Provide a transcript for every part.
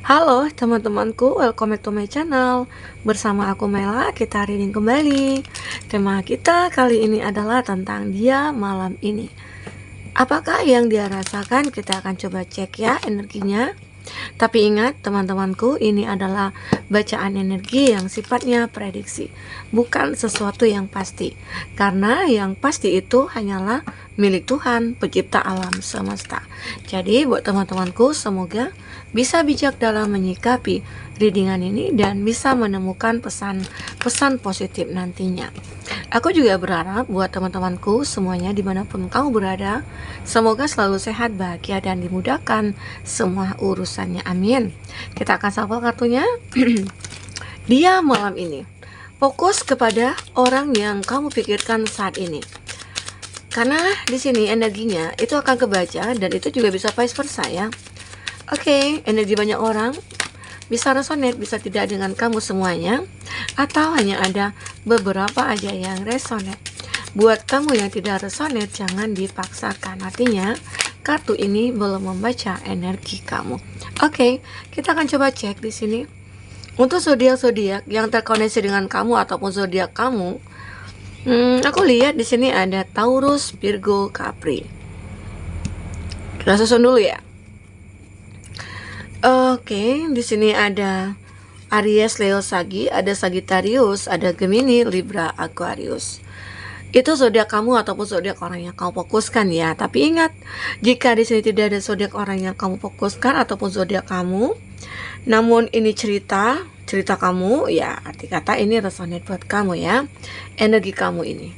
Halo teman-temanku, welcome back to my channel. Bersama aku Mela, kita reading kembali. Tema kita kali ini adalah tentang dia malam ini. Apakah yang dia rasakan? Kita akan coba cek ya energinya. Tapi ingat teman-temanku, ini adalah bacaan energi yang sifatnya prediksi, bukan sesuatu yang pasti. Karena yang pasti itu hanyalah milik Tuhan, pencipta alam semesta. Jadi buat teman-temanku, semoga bisa bijak dalam menyikapi readingan ini dan bisa menemukan pesan-pesan positif nantinya. Aku juga berharap buat teman-temanku semuanya dimanapun kamu berada, semoga selalu sehat, bahagia, dan dimudahkan semua urusannya. Amin. Kita akan shuffle kartunya. Dia malam ini fokus kepada orang yang kamu pikirkan saat ini. Karena di sini energinya itu akan kebaca dan itu juga bisa vice versa ya. Oke, energi banyak orang bisa resonate, bisa tidak dengan kamu semuanya, atau hanya ada beberapa aja yang resonate. Buat kamu yang tidak resonate, jangan dipaksakan. Artinya, kartu ini belum membaca energi kamu. Oke, kita akan coba cek di sini. Untuk zodiak-zodiak yang terkoneksi dengan kamu ataupun zodiak kamu, aku lihat di sini ada Taurus, Virgo, Capri. Kita susun dulu ya. Oke, di sini ada Aries, Leo, Sagi, ada Sagittarius, ada Gemini, Libra, Aquarius. Itu zodiak kamu ataupun zodiak orang yang kamu fokuskan ya. Tapi ingat, jika di sini tidak ada zodiak orang yang kamu fokuskan ataupun zodiak kamu, namun ini cerita kamu ya, arti kata ini resonate buat kamu ya, energi kamu ini.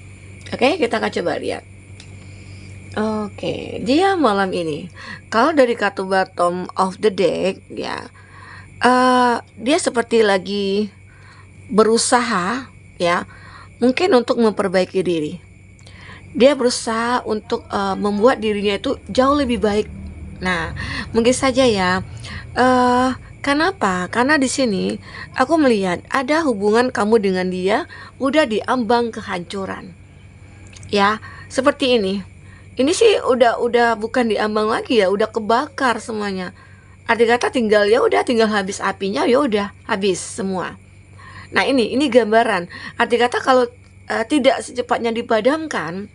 Oke, kita akan coba lihat. Oke, dia malam ini, kalau dari kartu bottom of the deck ya, dia seperti lagi berusaha ya, mungkin untuk memperbaiki diri. Dia berusaha untuk membuat dirinya itu jauh lebih baik. Nah, mungkin saja ya. Kenapa? Karena di sini aku melihat ada hubungan kamu dengan dia udah diambang kehancuran. Ya, seperti ini. Ini sih udah bukan diambang lagi ya, udah kebakar semuanya. Arti kata tinggal habis apinya, ya udah habis semua. Nah, ini gambaran. Arti kata kalau tidak secepatnya dipadamkan,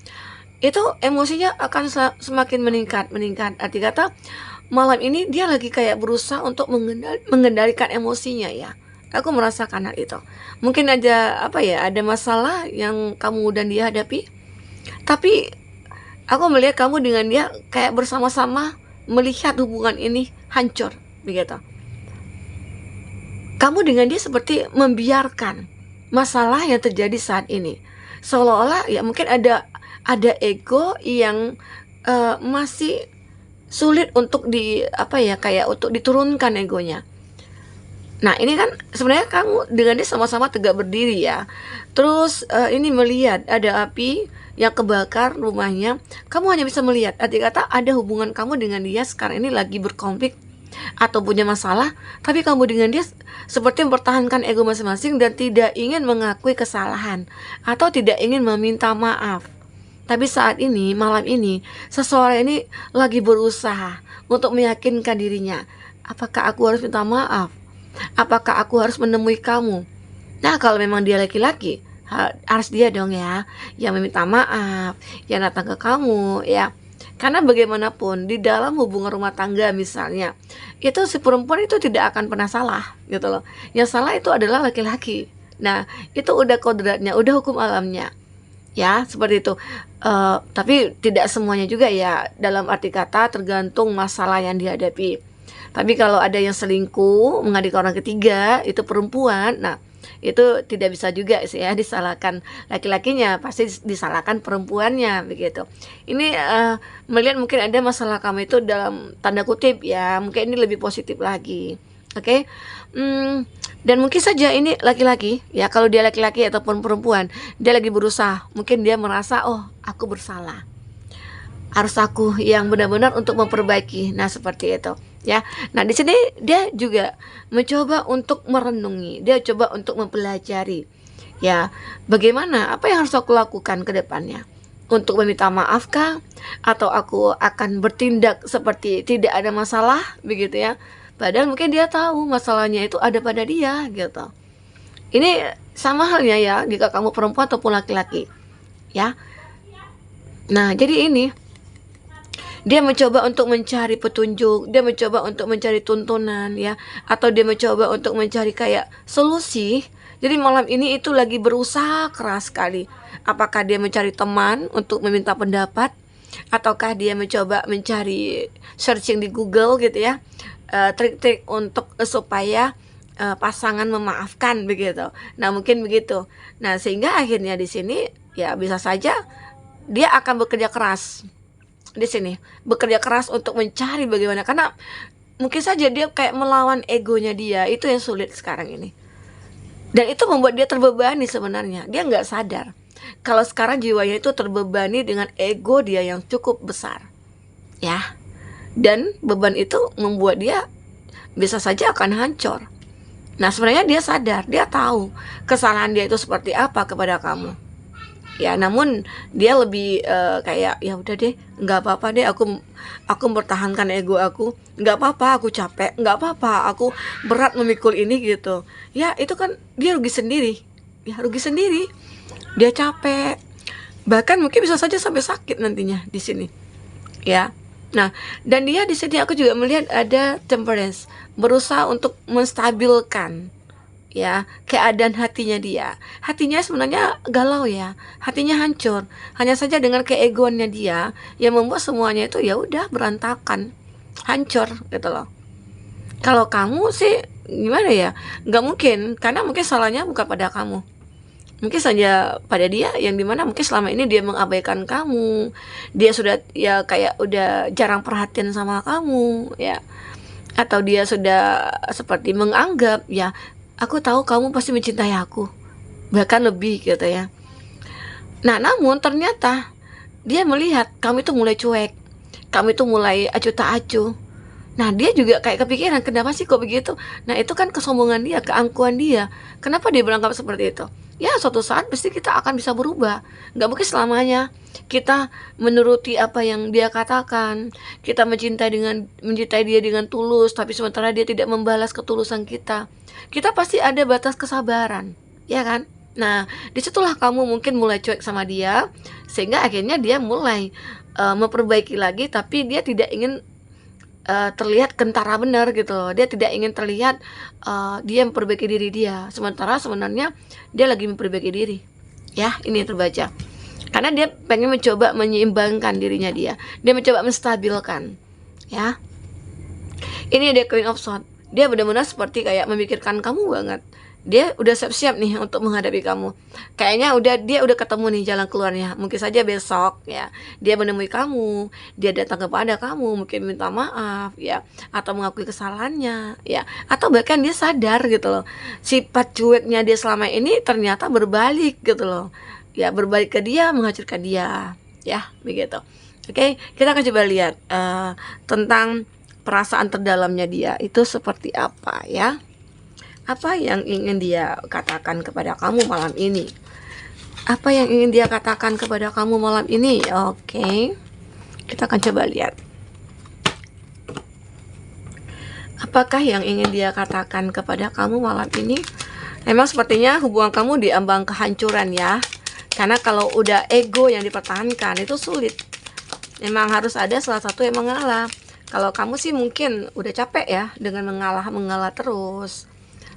itu emosinya akan semakin meningkat. Arti kata malam ini dia lagi kayak berusaha untuk mengendalikan emosinya ya. Aku merasakan hal itu. Mungkin aja ada masalah yang kamu dan dia hadapi. Tapi aku melihat kamu dengan dia kayak bersama-sama melihat hubungan ini hancur, begitu. Kamu dengan dia seperti membiarkan masalah yang terjadi saat ini. Seolah-olah ya mungkin ada ego yang masih sulit untuk untuk diturunkan egonya. Nah, ini kan sebenarnya kamu dengan dia sama-sama tegak berdiri ya. Terus ini melihat ada api yang kebakar rumahnya. Kamu hanya bisa melihat. Arti kata ada hubungan kamu dengan dia sekarang ini lagi berkonflik atau punya masalah, tapi kamu dengan dia seperti mempertahankan ego masing-masing dan tidak ingin mengakui kesalahan atau tidak ingin meminta maaf. Tapi saat ini, malam ini, seseorang ini lagi berusaha untuk meyakinkan dirinya. Apakah aku harus minta maaf? Apakah aku harus menemui kamu? Nah, kalau memang dia laki-laki, harus dia dong ya yang meminta maaf, yang datang ke kamu ya. Karena bagaimanapun di dalam hubungan rumah tangga misalnya, itu si perempuan itu tidak akan pernah salah gitu loh. Yang salah itu adalah laki-laki. Nah, itu udah kodratnya, udah hukum alamnya. Ya, seperti itu. Tapi tidak semuanya juga ya, dalam arti kata tergantung masalah yang dihadapi. Tapi kalau ada yang selingkuh, mengadu orang ketiga, itu perempuan. Nah, itu tidak bisa juga sih ya disalahkan laki-lakinya, pasti disalahkan perempuannya begitu. Ini melihat mungkin ada masalah kamu itu dalam tanda kutip ya, mungkin ini lebih positif lagi. Oke. Dan mungkin saja ini laki-laki ya, kalau dia laki-laki ataupun perempuan, dia lagi berusaha, mungkin dia merasa aku bersalah, harus aku yang benar-benar untuk memperbaiki. Nah, seperti itu ya. Nah, di sini dia juga mencoba untuk merenungi, dia coba untuk mempelajari ya, bagaimana, apa yang harus aku lakukan ke depannya, untuk meminta maafkah atau aku akan bertindak seperti tidak ada masalah begitu ya. Padahal mungkin dia tahu masalahnya itu ada pada dia gitu. Ini sama halnya ya jika kamu perempuan ataupun laki-laki, ya. Nah, jadi ini dia mencoba untuk mencari petunjuk, dia mencoba untuk mencari tuntunan ya, atau dia mencoba untuk mencari kayak solusi. Jadi malam ini itu lagi berusaha keras sekali. Apakah dia mencari teman untuk meminta pendapat, ataukah dia mencoba mencari searching di Google gitu ya, trik-trik untuk supaya pasangan memaafkan begitu. Nah, mungkin begitu. Nah, sehingga akhirnya di sini ya bisa saja dia akan bekerja keras di sini, bekerja keras untuk mencari bagaimana, karena mungkin saja dia kayak melawan egonya dia, itu yang sulit sekarang ini, dan itu membuat dia terbebani. Sebenarnya dia nggak sadar kalau sekarang jiwanya itu terbebani dengan ego dia yang cukup besar ya, dan beban itu membuat dia bisa saja akan hancur. Nah, sebenarnya dia sadar, dia tahu kesalahan dia itu seperti apa kepada kamu ya, namun dia lebih kayak ya udah deh, nggak apa-apa deh, aku mempertahankan ego aku, nggak apa-apa aku capek, nggak apa-apa aku berat memikul ini gitu ya. Itu kan dia rugi sendiri ya, rugi sendiri, dia capek, bahkan mungkin bisa saja sampai sakit nantinya di sini ya. Nah, dan dia di sini aku juga melihat ada temperance, berusaha untuk menstabilkan ya keadaan hatinya dia. Hatinya sebenarnya galau ya, hatinya hancur, hanya saja dengan keegoannya dia yang membuat semuanya itu ya udah berantakan, hancur gitu loh. Kalau kamu sih gimana ya, nggak mungkin, karena mungkin salahnya bukan pada kamu, mungkin saja pada dia, yang dimana mungkin selama ini dia mengabaikan kamu, dia sudah ya kayak udah jarang perhatian sama kamu ya, atau dia sudah seperti menganggap ya, aku tahu kamu pasti mencintai aku, bahkan lebih gitu ya. Nah, namun ternyata dia melihat kamu itu mulai cuek, kamu itu mulai acuh tak acuh. Nah, dia juga kayak kepikiran, kenapa sih kok begitu? Nah, itu kan kesombongan dia, keangkuhan dia. Kenapa dia beranggapan seperti itu? Ya, suatu saat pasti kita akan bisa berubah. Nggak mungkin selamanya kita menuruti apa yang dia katakan. Kita mencintai dia dengan tulus, tapi sementara dia tidak membalas ketulusan kita. Kita pasti ada batas kesabaran, ya kan? Nah, disitulah kamu mungkin mulai cuek sama dia, sehingga akhirnya dia mulai memperbaiki lagi, tapi dia tidak ingin terlihat kentara benar gitu loh. Dia tidak ingin terlihat dia memperbaiki diri dia, sementara sebenarnya dia lagi memperbaiki diri. Ya, ini terbaca. Karena dia pengen mencoba menyeimbangkan dirinya dia. Dia mencoba menstabilkan. Ya. Ini dia Queen of Swords. Dia benar-benar seperti kayak memikirkan kamu banget. Dia udah siap-siap nih untuk menghadapi kamu. Kayaknya dia udah ketemu nih jalan keluarnya. Mungkin saja besok ya dia menemui kamu, dia datang kepada kamu, mungkin minta maaf ya, atau mengakui kesalahannya ya, atau bahkan dia sadar gitu loh, sifat cueknya dia selama ini ternyata berbalik gitu loh. Ya, berbalik ke dia, menghancurkan dia ya, begitu. Oke, kita akan coba lihat tentang perasaan terdalamnya dia itu seperti apa ya. Apa yang ingin dia katakan kepada kamu malam ini? Apa yang ingin dia katakan kepada kamu malam ini? Oke, kita akan coba lihat. Apakah yang ingin dia katakan kepada kamu malam ini? Memang sepertinya hubungan kamu diambang kehancuran ya. Karena kalau udah ego yang dipertahankan itu sulit. Memang harus ada salah satu yang mengalah. Kalau kamu sih mungkin udah capek ya dengan mengalah terus.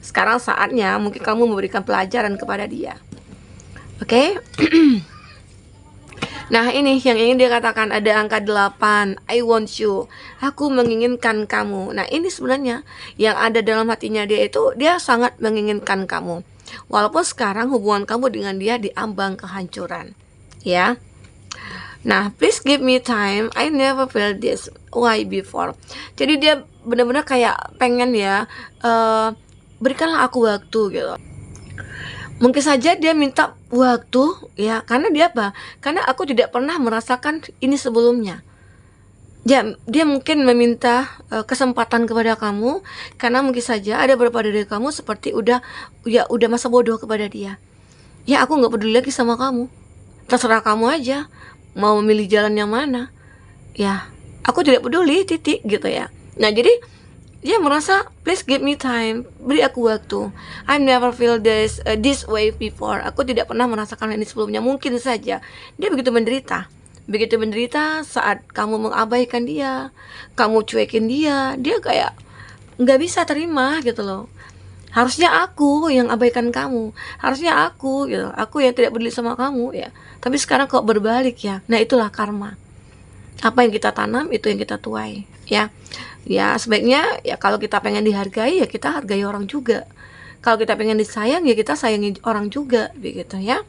Sekarang saatnya mungkin kamu memberikan pelajaran kepada dia. Oke? Nah, ini yang ingin dia katakan, ada angka 8. I want you. Aku menginginkan kamu. Nah, ini sebenarnya yang ada dalam hatinya dia itu, dia sangat menginginkan kamu. Walaupun sekarang hubungan kamu dengan dia diambang kehancuran. Ya. Nah, please give me time. I never felt this way before. Jadi dia benar-benar kayak pengen ya, berikanlah aku waktu gitu. Mungkin saja dia minta waktu ya, karena dia apa? Karena aku tidak pernah merasakan ini sebelumnya. Dia mungkin meminta kesempatan kepada kamu, karena mungkin saja ada beberapa dari kamu seperti udah masa bodoh kepada dia. Ya, aku nggak peduli lagi sama kamu. Terserah kamu aja mau memilih jalan yang mana. Ya, aku tidak peduli, titik gitu ya. Nah, jadi dia merasa please give me time, beri aku waktu. I never feel this way before. Aku tidak pernah merasakan ini sebelumnya. Mungkin saja dia begitu menderita saat kamu mengabaikan dia, kamu cuekin dia. Dia kayak nggak bisa terima gitu loh. Harusnya aku yang abaikan kamu, harusnya aku gitu, aku yang tidak peduli sama kamu ya. Tapi sekarang kok berbalik ya. Nah, itulah karma. Apa yang kita tanam itu yang kita tuai ya. Ya sebaiknya ya kalau kita pengen dihargai ya kita hargai orang juga. Kalau kita pengen disayang ya kita sayangi orang juga begitu ya.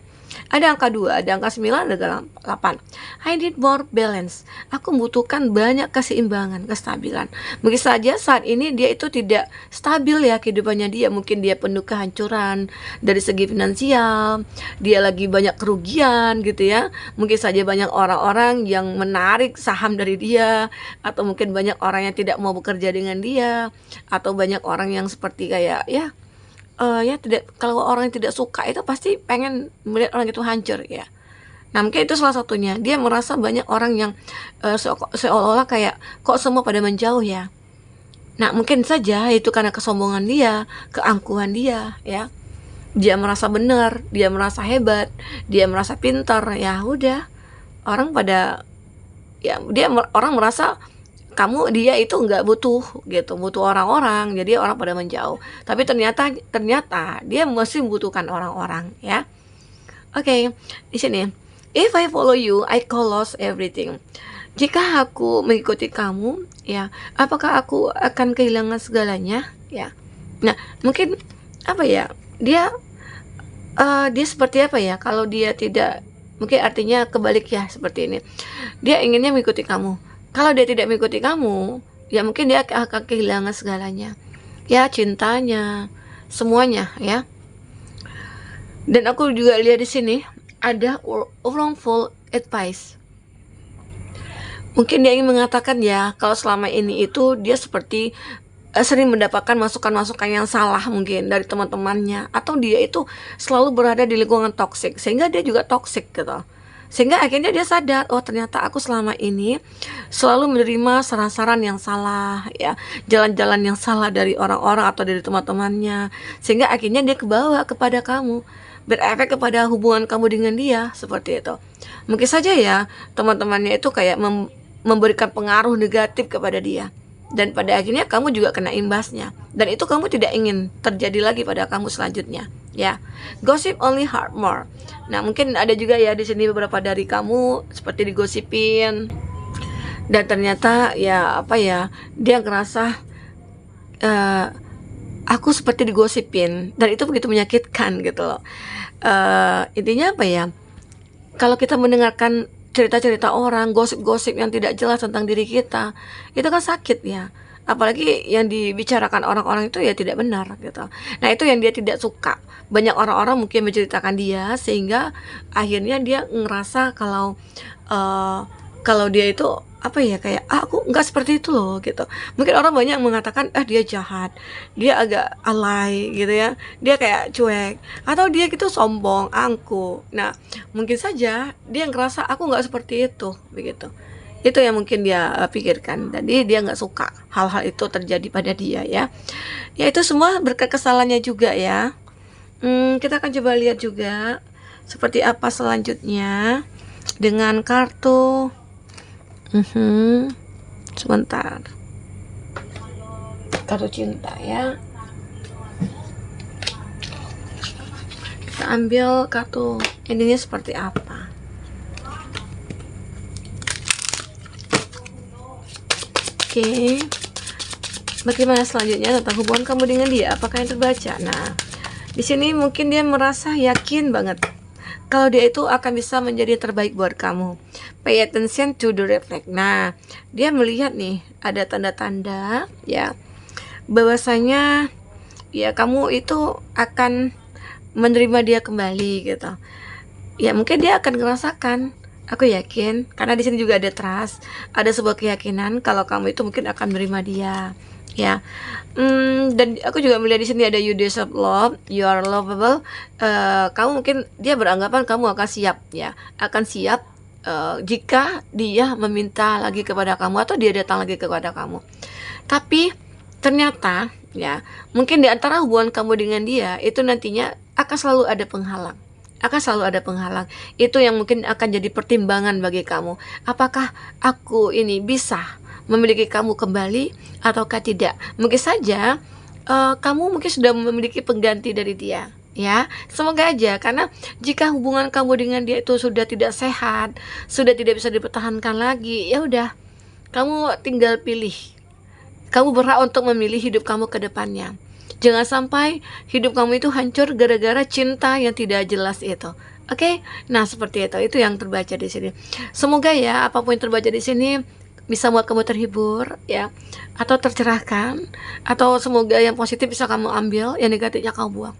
Ada angka 2, ada angka 9, ada 8. I need more balance. Aku membutuhkan banyak keseimbangan, kestabilan. Mungkin saja saat ini dia itu tidak stabil ya kehidupannya dia. Mungkin dia penuh kehancuran dari segi finansial. Dia lagi banyak kerugian gitu ya. Mungkin saja banyak orang-orang yang menarik saham dari dia. Atau mungkin banyak orang yang tidak mau bekerja dengan dia. Atau banyak orang yang seperti kayak ya tidak, kalau orang yang tidak suka itu pasti pengen melihat orang itu hancur ya. Nah mungkin itu salah satunya. Dia merasa banyak orang yang seolah-olah kayak kok semua pada menjauh ya. Nah mungkin saja itu karena kesombongan dia, keangkuhan dia ya. Dia merasa benar, dia merasa hebat, dia merasa pintar. Ya udah, orang pada ya orang merasa dia itu nggak butuh gitu, butuh orang-orang, jadi orang pada menjauh. Tapi ternyata dia masih membutuhkan orang-orang ya. Oke, di sini if I follow you I call lost everything. Jika aku mengikuti kamu ya, apakah aku akan kehilangan segalanya ya. Nah mungkin apa ya, dia seperti apa ya, kalau dia tidak, mungkin artinya kebalik ya, seperti ini. Dia inginnya mengikuti kamu. Kalau dia tidak mengikuti kamu, ya mungkin dia akan kehilangan segalanya. Ya, cintanya, semuanya ya. Dan aku juga lihat di sini ada wrongful advice. Mungkin dia ingin mengatakan ya, kalau selama ini itu dia seperti sering mendapatkan masukan-masukan yang salah mungkin dari teman-temannya, atau dia itu selalu berada di lingkungan toksik sehingga dia juga toksik gitu. Sehingga akhirnya dia sadar, oh ternyata aku selama ini selalu menerima saran-saran yang salah ya, jalan-jalan yang salah dari orang-orang atau dari teman-temannya, sehingga akhirnya dia kebawa kepada kamu, berefek kepada hubungan kamu dengan dia, seperti itu. Mungkin saja ya teman-temannya itu kayak memberikan pengaruh negatif kepada dia, dan pada akhirnya kamu juga kena imbasnya, dan itu kamu tidak ingin terjadi lagi pada kamu selanjutnya ya. Gossip only hurt more. Nah mungkin ada juga ya di sini beberapa dari kamu seperti digosipin, dan ternyata ya apa ya, dia ngerasa aku seperti digosipin, dan itu begitu menyakitkan gitu loh. Intinya apa ya, kalau kita mendengarkan cerita-cerita orang, gosip-gosip yang tidak jelas tentang diri kita, itu kan sakit ya. Apalagi yang dibicarakan orang-orang itu ya tidak benar gitu. Nah itu yang dia tidak suka. Banyak orang-orang mungkin menceritakan dia, sehingga akhirnya dia ngerasa kalau dia itu apa ya, kayak aku nggak seperti itu loh gitu. Mungkin orang banyak mengatakan dia jahat, dia agak alay gitu ya, dia kayak cuek, atau dia gitu sombong, angkuh. Nah mungkin saja dia ngerasa aku nggak seperti itu begitu. Itu yang mungkin dia pikirkan. Jadi dia nggak suka hal-hal itu terjadi pada dia ya. Ya itu semua berkat kesalahannya juga ya. Kita akan coba lihat juga seperti apa selanjutnya dengan kartu. Sebentar. Kartu cinta ya. Kita ambil kartu ininya seperti apa. Oke. Bagaimana selanjutnya tentang hubungan kamu dengan dia? Apakah yang terbaca? Nah, di sini mungkin dia merasa yakin banget kalau dia itu akan bisa menjadi terbaik buat kamu. Pay attention to the red flag. Nah, dia melihat nih ada tanda-tanda ya, bahwasanya ya kamu itu akan menerima dia kembali gitu. Ya mungkin dia akan merasakan, aku yakin, karena di sini juga ada trust, ada sebuah keyakinan kalau kamu itu mungkin akan menerima dia ya. Dan aku juga melihat di sini ada you deserve love, you are lovable. Kamu mungkin, dia beranggapan kamu akan siap ya, akan siap jika dia meminta lagi kepada kamu atau dia datang lagi kepada kamu. Tapi ternyata ya, mungkin di antara hubungan kamu dengan dia itu nantinya akan selalu ada penghalang. Akan selalu ada penghalang. Itu yang mungkin akan jadi pertimbangan bagi kamu. Apakah aku ini bisa memiliki kamu kembali ataukah tidak? Mungkin saja kamu mungkin sudah memiliki pengganti dari dia. Ya, semoga aja, karena jika hubungan kamu dengan dia itu sudah tidak sehat, sudah tidak bisa dipertahankan lagi, ya udah, kamu tinggal pilih. Kamu berhak untuk memilih hidup kamu ke depannya. Jangan sampai hidup kamu itu hancur gara-gara cinta yang tidak jelas itu. Oke? Nah, seperti itu. Itu yang terbaca di sini. Semoga ya apapun yang terbaca di sini bisa buat kamu terhibur ya, atau tercerahkan, atau semoga yang positif bisa kamu ambil, yang negatifnya kamu buang.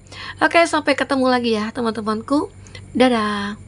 Oke, sampai ketemu lagi ya teman-temanku. Dadah.